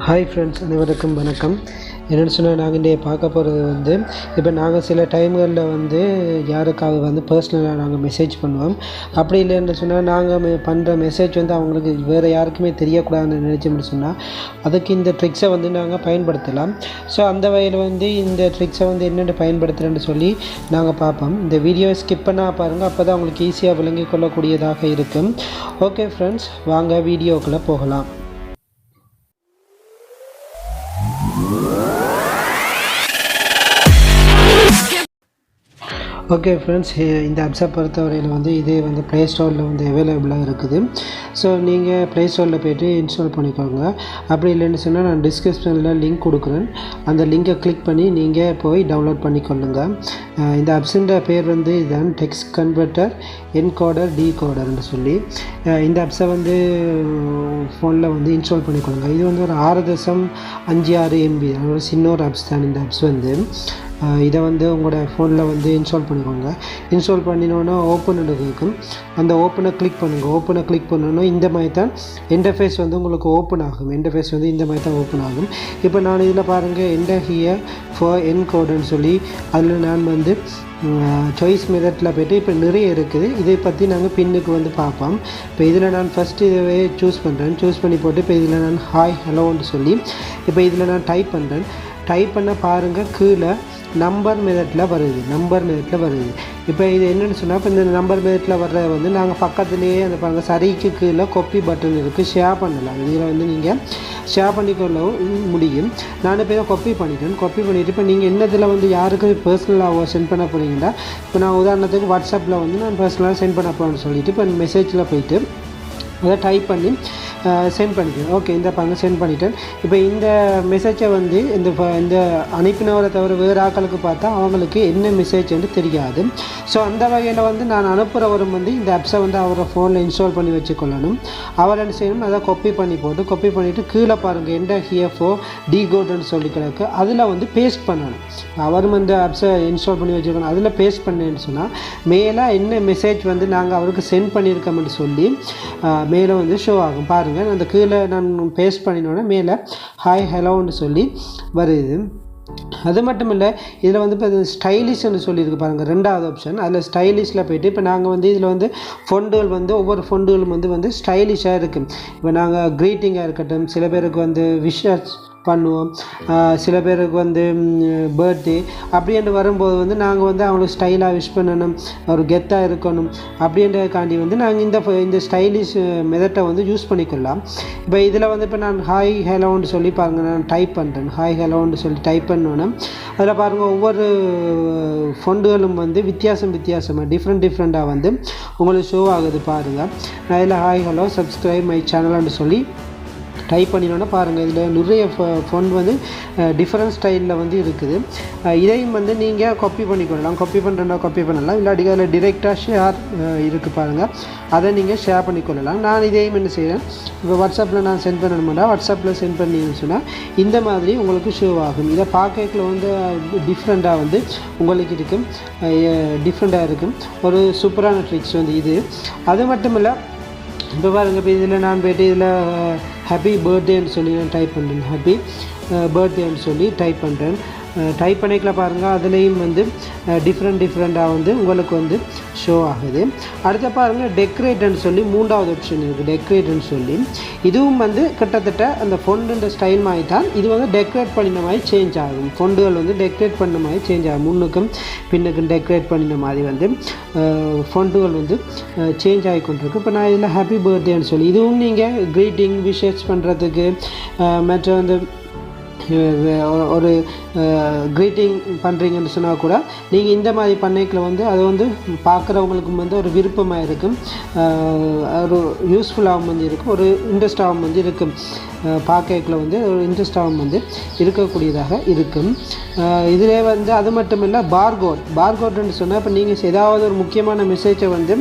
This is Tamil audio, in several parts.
ஹாய் ஃப்ரெண்ட்ஸ், அனைவருக்கும் வணக்கம். என்னென்னு சொன்னால் நாங்கள் இன்றைய பார்க்க போகிறது வந்து இப்போ நாங்கள் சில டைம்களில் வந்து யாருக்காக வந்து பர்சனலாக நாங்கள் மெசேஜ் பண்ணுவோம். அப்படி இல்லைன்னு சொன்னால் நாங்கள் பண்ணுற மெசேஜ் வந்து அவங்களுக்கு வேறு யாருக்குமே தெரியக்கூடாதுன்னு நினச்சோம்னு சொன்னால் அதுக்கு இந்த ட்ரிக்ஸை வந்து நாங்கள் பயன்படுத்தலாம். ஸோ அந்த வகையில் வந்து இந்த ட்ரிக்ஸை வந்து என்னென்ன பயன்படுத்துகிறேன்னு சொல்லி நாங்கள் பார்ப்போம். இந்த வீடியோவை ஸ்கிப் பண்ணால் பாருங்கள், அப்போ தான் உங்களுக்கு ஈஸியாக விளங்கிக் கொள்ளக்கூடியதாக இருக்கும். ஓகே ஃப்ரெண்ட்ஸ், வாங்க வீடியோக்குள்ளே போகலாம். ஓகே ஃப்ரெண்ட்ஸ், இந்த ஆப்ஸை பொறுத்தவரையில் வந்து இதே வந்து ப்ளே ஸ்டோரில் வந்து அவைலபிளாக இருக்குது. ஸோ நீங்கள் ப்ளே ஸ்டோரில் போய்ட்டு இன்ஸ்டால் பண்ணிக்கோங்க. அப்படி இல்லைன்னு சொன்னால் நான் டிஸ்கிரிப்ஷனில் லிங்க் கொடுக்குறேன். அந்த லிங்கை கிளிக் பண்ணி நீங்கள் போய் டவுன்லோட் பண்ணிக்கொள்ளுங்கள். இந்த ஆப்ஸுன்ற பேர் வந்து இதுதான், டெக்ஸ்ட் கன்வெர்ட்டர் என்கோடர் டீகோடர்னு சொல்லி இந்த ஆப்ஸை வந்து ஃபோனில் வந்து இன்ஸ்டால் பண்ணிக்கொள்ளுங்க. இது வந்து ஒரு 6.56 MB ஒரு சின்ன ஒரு ஆப்ஸ் தான். இந்த ஆப்ஸ் வந்து இதை வந்து உங்களோட ஃபோனில் வந்து இன்ஸ்டால் பண்ணிக்கோங்க. இன்ஸ்டால் பண்ணினோன்னா ஓப்பன் இருக்கும். அந்த ஓப்பனை கிளிக் பண்ணுங்கள். ஓப்பனை கிளிக் பண்ணோன்னா இந்த மாதிரி தான் இன்டர்ஃபேஸ் வந்து உங்களுக்கு ஓப்பன் ஆகும். இன்டர்ஃபேஸ் வந்து இந்த மாதிரி தான் ஓப்பன் ஆகும். இப்போ நான் இதில் பாருங்கள், என்டர் ஹியர் ஃபார் என்கோடர்னு சொல்லி அதில் நான் வந்து சாய்ஸ் மெத்தடில் போய்ட்டு இப்போ நிறைய இருக்குது. இதை பற்றி நாங்கள் பின்னுக்கு வந்து பார்ப்போம். இப்போ இதில் நான் ஃபஸ்ட்டு இதவே சூஸ் பண்ணுறேன். சூஸ் பண்ணி போட்டு இப்போ இதில் நான் ஹாய் ஹலோன்னு சொல்லி இப்போ இதில் நான் டைப் பண்ணுறேன். டைப் பண்ண பாருங்கள், கீழே நம்பர் மெத்தடில் வருது. இப்போ இது என்னென்னு சொன்னால், இப்போ இந்த நம்பர் மெத்தடில் வர்றத வந்து நாங்கள் பக்கத்துலேயே அந்த பாருங்கள் சரிக்கு கீழே காப்பி பட்டன் இருக்குது, ஷேர் பண்ணலாம். இதில் வந்து நீங்கள் ஷேர் பண்ணிக்கொள்ளவும் முடியும். நான் இப்போ இதை காப்பி பண்ணிவிட்டு இப்போ நீங்கள் என்னதில் வந்து யாருக்கு பர்சனலாக சென்ட் பண்ண போகிறீங்கன்னா, இப்போ நான் உதாரணத்துக்கு வாட்ஸ்அப்பில் வந்து நான் பர்சனலாக சென்ட் பண்ண போகிறேன்னு சொல்லிவிட்டு இப்போ மெசேஜில் போய்ட்டு அதை டைப் பண்ணி சென்ட் பண்ணிக்கிறேன். ஓகே, இந்த பாருங்க சென்ட் பண்ணிட்டேன். இப்போ இந்த மெசேஜை வந்து இந்த அனுப்பினவரை தவிர வேறு ஆட்களுக்கு பார்த்தா அவங்களுக்கு என்ன மெசேஜ்ன்னு தெரியாது. ஸோ அந்த வகையில் வந்து நான் அனுப்புகிறவரும் வந்து இந்த ஆப்ஸை வந்து அவரை ஃபோனில் இன்ஸ்டால் பண்ணி வச்சுக்கொள்ளணும். அவர் என்ன செய்யணும், அதை காப்பி பண்ணிவிட்டு கீழே பாருங்கள் என்டர் ஹியர் ஃபார் டீகோடர்னு சொல்லி கிடக்கு, அதில் வந்து பேஸ்ட் பண்ணணும். அவரும் அந்த ஆப்ஸை இன்ஸ்டால் பண்ணி வச்சுக்கணும். அதில் பேஸ்ட் பண்ணேன்னு சொன்னால் மேலே என்ன மெசேஜ் வந்து நாங்கள் அவருக்கு சென்ட் பண்ணியிருக்கோம்னு சொல்லி மேலே வந்து ஷோ ஆகும். பாருங்கள், அந்த கீழே நான் பேஸ்ட் பண்ணினோன்னே மேலே ஹாய் ஹலோன்னு சொல்லி வருது. அது மட்டும் இல்லை, இதில் வந்து இப்போ ஸ்டைலிஷ்னு சொல்லியிருக்கு பாருங்கள், ரெண்டாவது ஆப்ஷன். அதில் ஸ்டைலிஷில் போய்ட்டு இப்போ நாங்கள் வந்து இதில் வந்து ஃபொண்டுகள் வந்து ஒவ்வொரு ஃபொண்டுகளும் வந்து ஸ்டைலிஷாக இருக்குது. இப்போ நாங்கள் க்ரீட்டிங்காக இருக்கட்டும், சில பேருக்கு வந்து விஷஸ் பண்ணுவோம், சில பேருக்கு வந்து பர்த்டே அப்படின்ட்டு வரும்போது வந்து நாங்கள் வந்து அவங்களுக்கு ஸ்டைலாக விஷ் பண்ணணும், ஒரு கெத்தாக இருக்கணும் அப்படின்றதுக்காண்டி வந்து நாங்கள் இந்த ஸ்டைலிஷ் மெத்தட்டை வந்து யூஸ் பண்ணிக்கொள்ளலாம். இப்போ இதில் வந்து இப்போ நான் ஹாய் ஹலோன்னு சொல்லி பாருங்கள், நான் டைப் பண்ணுறேன். ஹாய் ஹலோன்னு சொல்லி டைப் பண்ணோன்னே அதில் பாருங்கள் ஒவ்வொரு ஃபொண்டுகளும் வந்து வித்தியாசமாக டிஃப்ரெண்ட்டாக வந்து உங்களுக்கு ஷோ ஆகுது. பாருங்கள், நான் இதில் ஹாய் ஹலோ சப்ஸ்கிரைப் மை சேனல்னு சொல்லி டைப் பண்ணினோன்னா பாருங்கள், இதில் நிறைய ஃபொண்ட் வந்து டிஃப்ரெண்ட் ஸ்டைலில் வந்து இருக்குது. இதையும் வந்து நீங்கள் காப்பி பண்ணிக்கொள்ளலாம். காப்பி பண்ணலாம். இல்லாட்டி அதில் டிரெக்டாக ஷேர் இருக்குது பாருங்கள், அதை நீங்கள் ஷேர் பண்ணிக்கொள்ளலாம். நான் இதையும் என்ன செய்கிறேன், இப்போ வாட்ஸ்அப்பில் நான் சென்ட் பண்ணணுமாட்டா, வாட்ஸ்அப்பில் சென்ட் பண்ணின்னு சொன்னால் இந்த மாதிரி உங்களுக்கு ஷோ ஆகும். இதை பார்க்கல வந்து டிஃப்ரெண்ட்டாக வந்து உங்களுக்கு இருக்கும், ஒரு சூப்பரான ட்ரிக்ஸ் வந்து இது. அது மட்டும் இல்லை, இப்போ பாருங்கள், இப்போ இதில் நான் போய்ட்டு இதில் ஹாப்பி பர்த்டேன்னு சொல்லி நான் டைப் பண்ணுறேன். ஹாப்பி பர்த்டேன்னு சொல்லி டைப் பண்ணுறேன். டைப் பண்ணிக்கல பாருங்கள், அதுலேயும் வந்து டிஃப்ரெண்ட்டாக வந்து உங்களுக்கு வந்து ஷோ ஆகுது. அடுத்த பாருங்கள் டெக்கரேட்னு சொல்லி மூன்றாவது ஆப்ஷன் இருக்குது, டெக்கரேட்னு சொல்லி. இதுவும் வந்து கிட்டத்தட்ட அந்த ஃபொண்டுன்ற ஸ்டைல் மாதிரி தான். இது வந்து டெக்கரேட் பண்ணின மாதிரி சேஞ்ச் ஆகும். ஃபொண்டுகள் வந்து டெக்கரேட் பண்ண மாதிரி சேஞ்ச் ஆகும். முன்னுக்கும் பின்னுக்கும் டெக்கரேட் பண்ணின மாதிரி வந்து ஃபொண்டுகள் வந்து சேஞ்ச் ஆகி கொண்டிருக்கு. இப்போ நான் இதில் ஹாப்பி பர்த்டேன்னு சொல்லி இதுவும் நீங்கள் க்ரீட்டிங் விஷஸ் பண்ணுறதுக்கு மற்ற வந்து ஒரு க்ரீட்டிங் பண்ணுறீங்கன்னு சொன்னால் கூட நீங்கள் இந்த மாதிரி பண்ணைக்கில் வந்து அது வந்து பார்க்குறவங்களுக்கும் வந்து ஒரு விருப்பமாக இருக்கும், ஒரு யூஸ்ஃபுல்லாகவும் வந்து இருக்கும், ஒரு இன்ட்ரெஸ்டாகவும் வந்து இருக்கும். பார்க்கல வந்து ஒரு இன்ட்ரெஸ்டாகவும் வந்து இருக்கக்கூடியதாக இருக்கும். இதிலே வந்து அது மட்டும் இல்லை, பார்கோட்னு சொன்னால் இப்போ நீங்கள் ஏதாவது ஒரு முக்கியமான மெசேஜை வந்து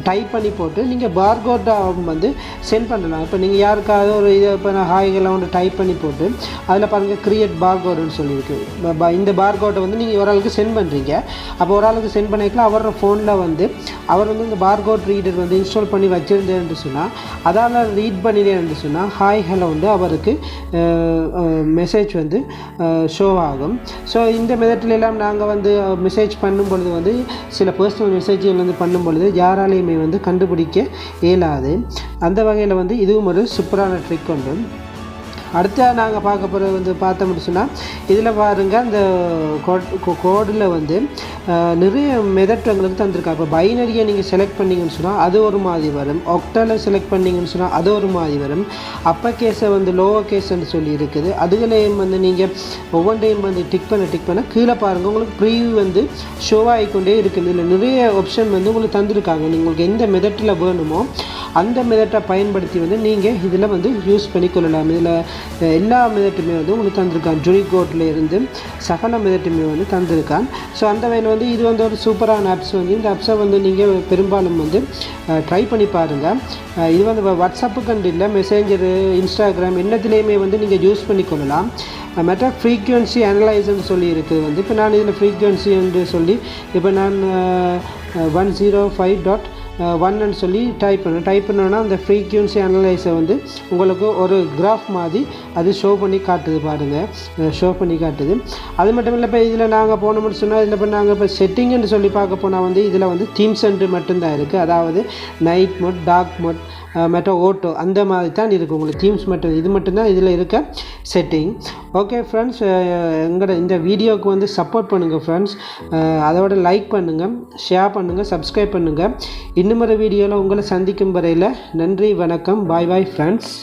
டைப் பண்ணி போட்டு நீங்கள் பார்கோட்டாக வந்து சென்ட் பண்ணலாம். இப்போ நீங்கள் யாருக்காவது ஒரு இதை இப்போ நான் ஹாய்கெல்லாம் வந்து டைப் பண்ணி போட்டு அதில் பாருங்கள் கிரியேட் பார்கோடுன்னு சொல்லியிருக்கு. இந்த பார்கோட்டை வந்து நீங்கள் ஒரு ஆளுக்கு சென்ட் பண்ணுறீங்க. அப்போ ஒரு ஆளுக்கு சென்ட் பண்ணிக்கலாம், அவரோட ஃபோனில் வந்து அவர் வந்து இந்த பார்கோட் ரீடர் வந்து இன்ஸ்டால் பண்ணி வச்சுருந்தேன்னு சொன்னால் அதால் ரீட் பண்ணிடுறேன்னு சொன்னால் ஹாய் ஹலோ வந்து வந்து அவருக்கு மெசேஜ் வந்து ஷோ ஆகும். ஸோ இந்த மெத்தட்ல எல்லாம் நாங்கள் வந்து மெசேஜ் பண்ணும் பொழுது வந்து சில பர்சனல் மெசேஜ்கள் வந்து பண்ணும் பொழுது யாராலையுமே வந்து கண்டுபிடிக்க இயலாது. அந்த வகையில் வந்து இதுவும் ஒரு சூப்பரான ட்ரிக் உண்டு. அடுத்த நாங்கள் பார்க்க போகிறது வந்து பார்த்தோம்னு சொன்னால் இதில் பாருங்கள் அந்த கோடில் வந்து நிறைய மெத்தட் எங்களுக்கு தந்திருக்காங்க. இப்போ பைனரியை நீங்கள் செலக்ட் பண்ணிங்கன்னு சொன்னால் அது ஒரு மாதிரி வரும், ஒக்டலில் செலக்ட் பண்ணிங்கன்னு சொன்னால் அது ஒரு மாதிரி வரும், அப்பர் கேஸை வந்து லோவர் கேஸ்ன்னு சொல்லி இருக்குது. அதுகளையும் வந்து நீங்கள் ஒவ்வொன்றையும் வந்து டிக் பண்ண கீழே பாருங்கள் உங்களுக்கு ப்ரீவியூ வந்து ஷோ ஆகிக்கொண்டே இருக்குது. இதில் நிறைய ஆப்ஷன் வந்து உங்களுக்கு தந்திருக்காங்க. உங்களுக்கு எந்த மெத்தட்டில் வேணுமோ அந்த மெத்தட்டை பயன்படுத்தி வந்து நீங்கள் இதில் வந்து யூஸ் பண்ணிக்கொள்ளலாம். இதில் எல்லா மெத்தட்டுமே வந்து உங்களுக்கு தந்திருக்கான். ஜுரிகோட்டில் இருந்து சகல மெத்தட்டுமே வந்து தந்திருக்கான். ஸோ அந்த வகையில் வந்து இது வந்து ஒரு சூப்பரான ஆப்ஸ் வந்து இந்த ஆப்ஸை வந்து நீங்கள் பெரும்பாலும் வந்து ட்ரை பண்ணி பாருங்கள். இது வந்து வாட்ஸ்அப்புக்கு இல்லை, மெசேஞ்சரு, இன்ஸ்டாகிராம் என்னத்துலேயுமே வந்து நீங்கள் யூஸ் பண்ணிக்கொள்ளலாம். மற்ற ஃப்ரீக்வன்சி அனலைசர்னு சொல்லி இருக்குது வந்து இப்போ நான் இதில் ஃப்ரீக்வன்சி என்று சொல்லி இப்போ நான் 105.1ன்னு சொல்லி டைப் பண்ணோன்னா அந்த ஃப்ரீக்வன்சி அனலைஸை வந்து உங்களுக்கு ஒரு கிராஃப் மாதிரி அது ஷோ பண்ணி காட்டுது பாருங்கள், ஷோ பண்ணி காட்டுது. அது மட்டும் இல்லை இப்போ இதில் நாங்கள் போனோம்னு சொன்னால் இதில் இப்போ நாங்கள் இப்போ செட்டிங்னு சொல்லி பார்க்க போனால் வந்து இதில் வந்து தீம்ஸ் சென்ட்ரு மட்டும்தான் இருக்குது. அதாவது நைட் மோட், டார்க் மோட், மற்ற ஓட்டோ அந்த மாதிரி தான் இருக்குது. உங்களுக்கு தீம்ஸ் மட்டும் இது மட்டும்தான் இதில் இருக்க செட்டிங். ஓகே ஃப்ரெண்ட்ஸ், எங்களோட இந்த வீடியோவுக்கு வந்து சப்போர்ட் பண்ணுங்கள் ஃப்ரெண்ட்ஸ். அதோட லைக் பண்ணுங்கள், ஷேர் பண்ணுங்கள், சப்ஸ்கிரைப் பண்ணுங்கள். இன்னும் ஒரு வீடியோவில் உங்களை சந்திக்கும் வரையில் நன்றி, வணக்கம், பாய் பாய் ஃப்ரெண்ட்ஸ்.